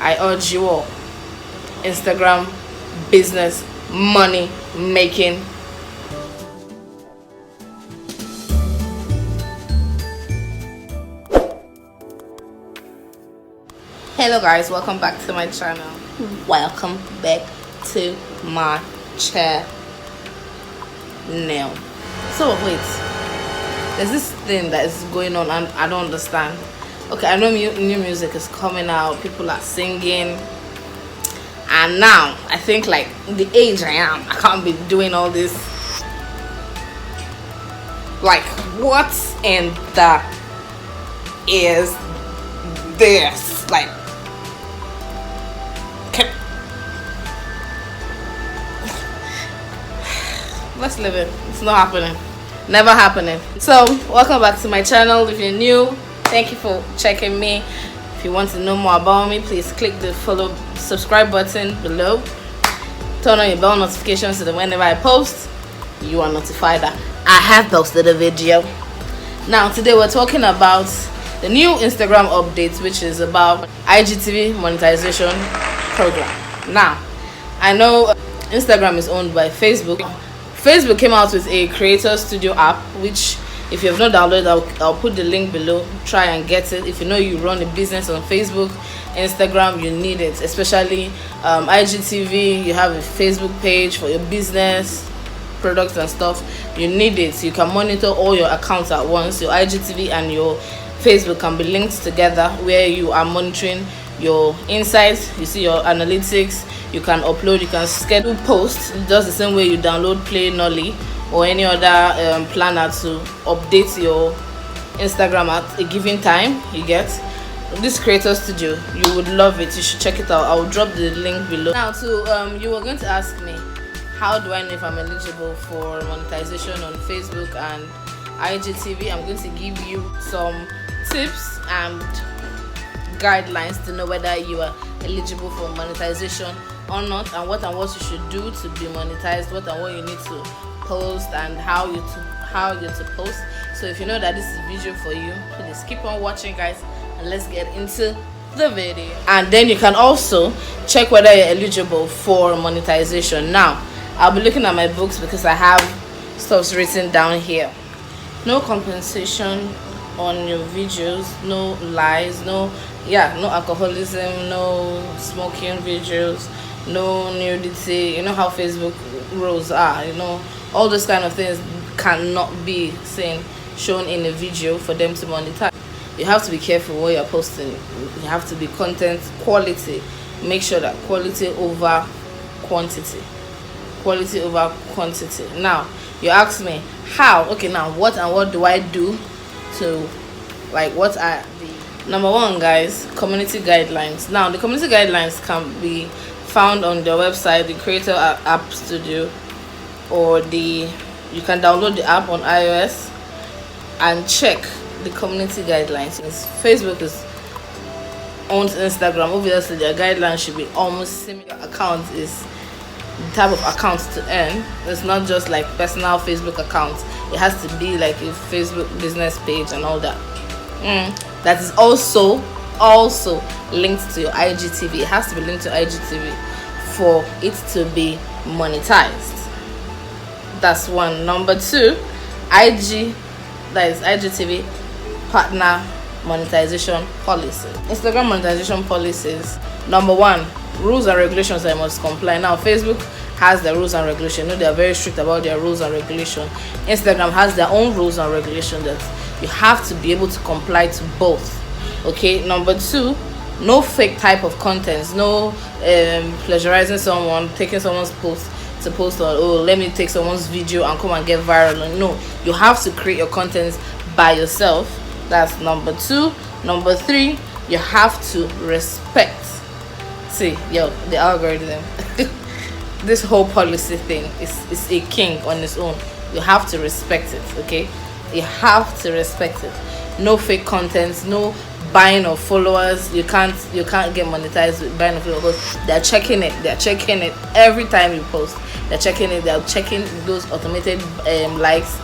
I urge you all, Instagram business money making. Hello guys, welcome back to my channel. Welcome back to my channel. So wait, there's this thing that is going on and I don't understand. Okay, I know new music is coming out, people are singing, and now I think like the age I am, I can't be doing all this. Like, what in the is this? Like, let's live it. It's not happening, never happening. So welcome back to my channel. If you're new, thank you for checking me. If you want to know more about me, please click the follow subscribe button below. Turn on your bell notifications so that whenever I post, you are notified that I have posted a video. Now today we're talking about the new Instagram updates, which is about IGTV monetization program. Now I know Instagram is owned by Facebook. Facebook came out with a creator studio app, which if you have not downloaded, I'll put the link below. Try and get it. If you know you run a business on Facebook, Instagram, you need it. Especially IGTV, you have a Facebook page for your business, products and stuff. You need it. You can monitor all your accounts at once. Your IGTV and your Facebook can be linked together, where you are monitoring your insights. You see your analytics. You can upload. You can schedule posts just the same way you download Play Nolly or any other planner to update your Instagram at a given time. You get this creator studio, you would love it. You should check it out. I'll drop the link below. Now to you were going to ask me, how do I know if I'm eligible for monetization on Facebook and IGTV? I'm going to give you some tips and guidelines to know whether you are eligible for monetization or not, and what you should do to be monetized, what you need to post, and how you to post. So if you know that this is a video for you, please keep on watching guys, and let's get into the video. And then you can also check whether you're eligible for monetization. Now I'll be looking at my books because I have stuff written down here. No compensation on your videos, no lies, no alcoholism, no smoking videos, no nudity. You know how Facebook rules are, you know, all those kind of things cannot be shown in a video for them to monetize. You have to be careful what you're posting. You have to be content quality. Make sure that quality over quantity. Quality over quantity. Now you ask me how. Okay, now what do I do to, like, what are the number one, guys? Community guidelines. Now the community guidelines can be found on their website, the Creator App Studio, or you can download the app on iOS and check the community guidelines. Facebook owns Instagram. Obviously their guidelines should be almost similar. Account is the type of accounts to earn. It's not just like personal Facebook accounts. It has to be like a Facebook business page and all that. That is also linked to your IGTV. It has to be linked to IGTV for it to be monetized. That's one. Number two, IGTV partner monetization policy. Instagram monetization policies. Number one, rules and regulations that must comply. Now Facebook has their rules and regulations. You know, they are very strict about their rules and regulations. Instagram has their own rules and regulations that you have to be able to comply to both. Okay. Number two, no fake type of contents. No plagiarizing someone, taking someone's post to post on, oh, let me take someone's video and come and get viral. No, you have to create your contents by yourself. That's number two. Number three, you have to respect. See, the algorithm. This whole policy thing is a king on its own. You have to respect it. Okay, you have to respect it. No fake contents, no buying of followers. You can't get monetized with buying of followers because they're checking it every time you post. They're checking those automated likes,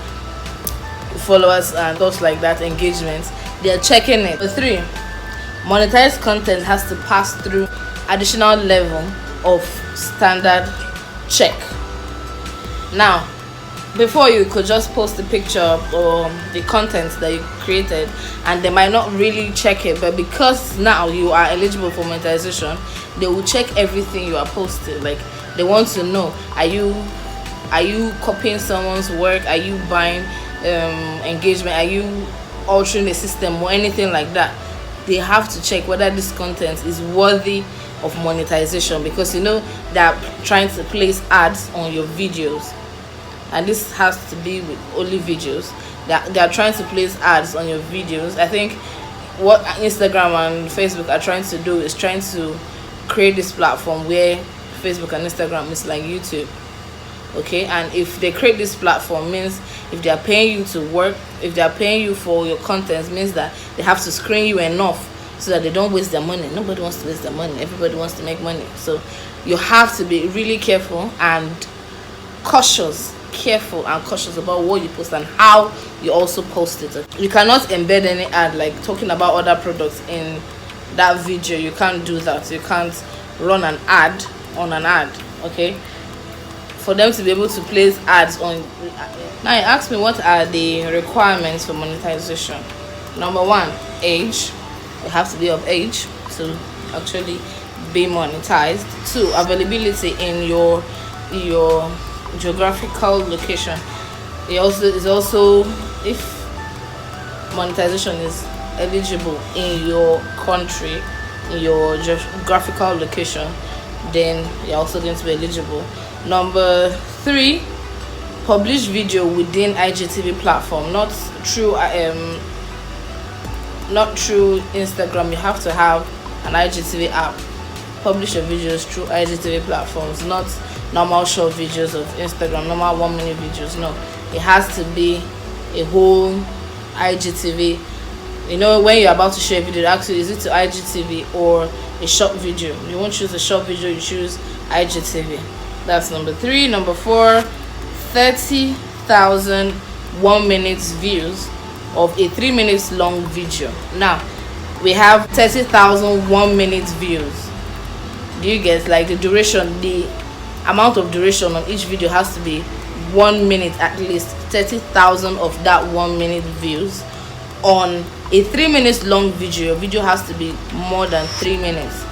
followers, and those like that, engagements. They're checking it. Number three, monetized content has to pass through additional level of standard check. Now, before, you could just post the picture or the content that you created and they might not really check it, but because now you are eligible for monetization, they will check everything you are posting. Like, they want to know, are you copying someone's work, are you buying engagement, are you altering the system or anything like that. They have to check whether this content is worthy of monetization, because they're trying to place ads on your videos, and this has to be with only videos. They are trying to place ads on your videos. I think what Instagram and Facebook are trying to do is trying to create this platform where Facebook and Instagram is like YouTube. Okay, and if they create this platform, means if they are paying you to work, if they are paying you for your content, means that they have to screen you enough so that they don't waste their money. Nobody wants to waste their money. Everybody wants to make money. So you have to be really careful and cautious about what you post and how you also post it. You cannot embed any ad, like talking about other products in that video. You can't do that. You can't run an ad on an ad. Okay, for them to be able to place ads on. Now you ask me, what are the requirements for monetization? Number one, age. You have to be of age to actually be monetized. Two, availability in your geographical location. It is also if monetization is eligible in your country, in your geographical location, then you're also going to be eligible. Number three, publish video within IGTV platform, not through Instagram. You have to have an IGTV app. Publish your videos through IGTV platforms, not normal short videos of Instagram, normal 1 minute videos. No, it has to be a whole IGTV. When you're about to share a video, actually, is it to IGTV or a short video? You won't choose a short video, you choose IGTV. That's number three. Number four, 30,000 1 minute views of a 3 minutes long video. Now we have 30,000 1 minute views. Do you get, like, the duration, the amount of duration on each video has to be 1 minute at least. 30,000 of that 1 minute views on a 3 minutes long video. Your video has to be more than 3 minutes.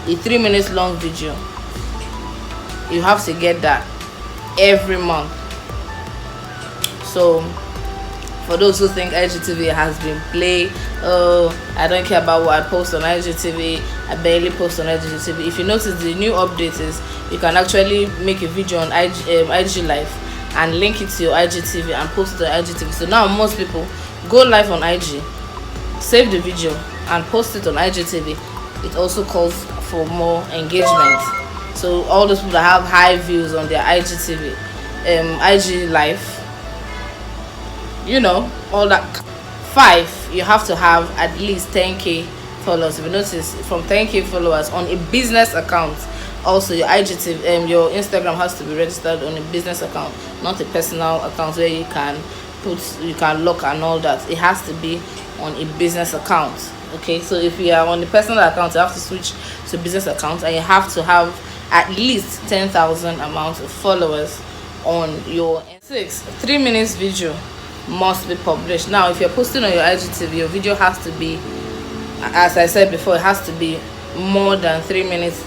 A 3 minutes long video, you have to get that every month. So for those who think IGTV has been play, I don't care about what I post on IGTV, I barely post on IGTV. If you notice, the new update is you can actually make a video on IG Live and link it to your IGTV and post it on IGTV. So now most people go live on IG, save the video and post it on IGTV. It also calls for more engagement. So all those people that have high views on their IGTV, IG Live, all that. 5, you have to have at least 10k followers. If you notice, from 10k followers on a business account. Also, your IGTV, your Instagram has to be registered on a business account, not a personal account where you can lock and all that. It has to be on a business account. Okay, so if you are on the personal account, you have to switch to business account, and you have to have at least 10,000 amount of followers on your. 6, 3 minutes video must be published. Now if you're posting on your IGTV, your video has to be, as I said before, it has to be more than 3 minutes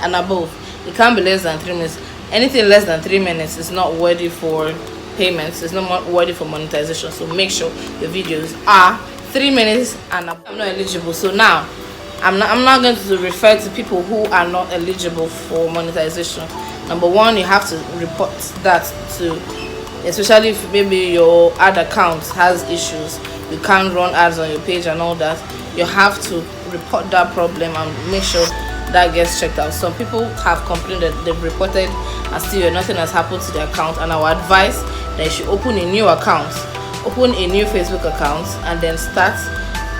and above. It can't be less than 3 minutes. Anything less than 3 minutes is not worthy for payments. It's not worthy for monetization. So make sure your videos are 3 minutes and above. I'm not eligible. So now I'm not going to refer to people who are not eligible for monetization. Number one, you have to report that to, especially if maybe your ad account has issues, you can't run ads on your page and all that. You have to report that problem and make sure that gets checked out. Some people have complained that they've reported and still nothing has happened to their account, and our advice that you should open a new account, open a new Facebook account, and then start.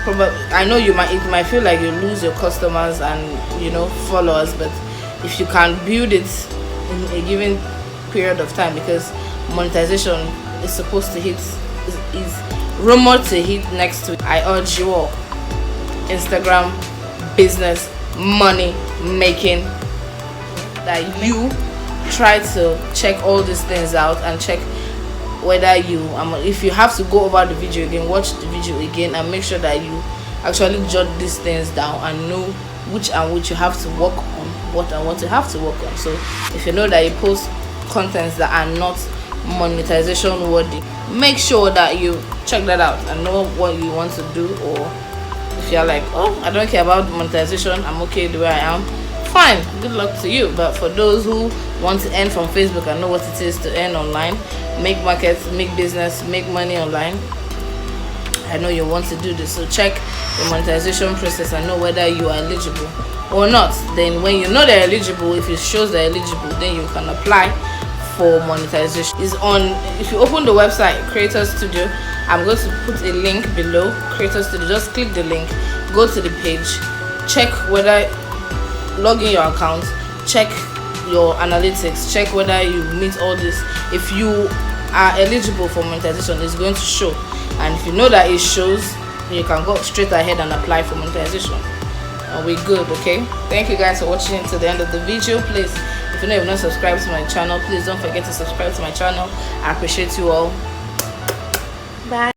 Probably, I know it might feel like you lose your customers and followers, but if you can build it in a given period of time, because monetization is supposed to hit, is rumored to hit next week. I urge you all, Instagram business money making, that you try to check all these things out and check whether you if you have to go over the video again, watch the video again and make sure that you actually jot these things down and know which and which you have to work on, what and what you have to work on. So if you know that you post contents that are not monetization worthy, make sure that you check that out and know what you want to do. Or if you're like, oh, I don't care about monetization, I'm okay the way I am, fine, good luck to you. But for those who want to earn from Facebook and know what it is to earn online, make markets, make business, make money online, I know you want to do this. So check the monetization process and know whether you are eligible or not. Then when you know they're eligible, if it shows they're eligible, then you can apply for monetization. Is on, if you open the website Creator Studio, I'm going to put a link below. Creator Studio, just click the link, go to the page, check whether, log in your account, check your analytics, check whether you meet all this. If you are eligible for monetization, it's going to show, and if you know that it shows, you can go straight ahead and apply for monetization, and we're good. Okay, thank you guys for watching to the end of the video. Please, if you know you've not subscribed to my channel, please don't forget to subscribe to my channel. I appreciate you all. Bye.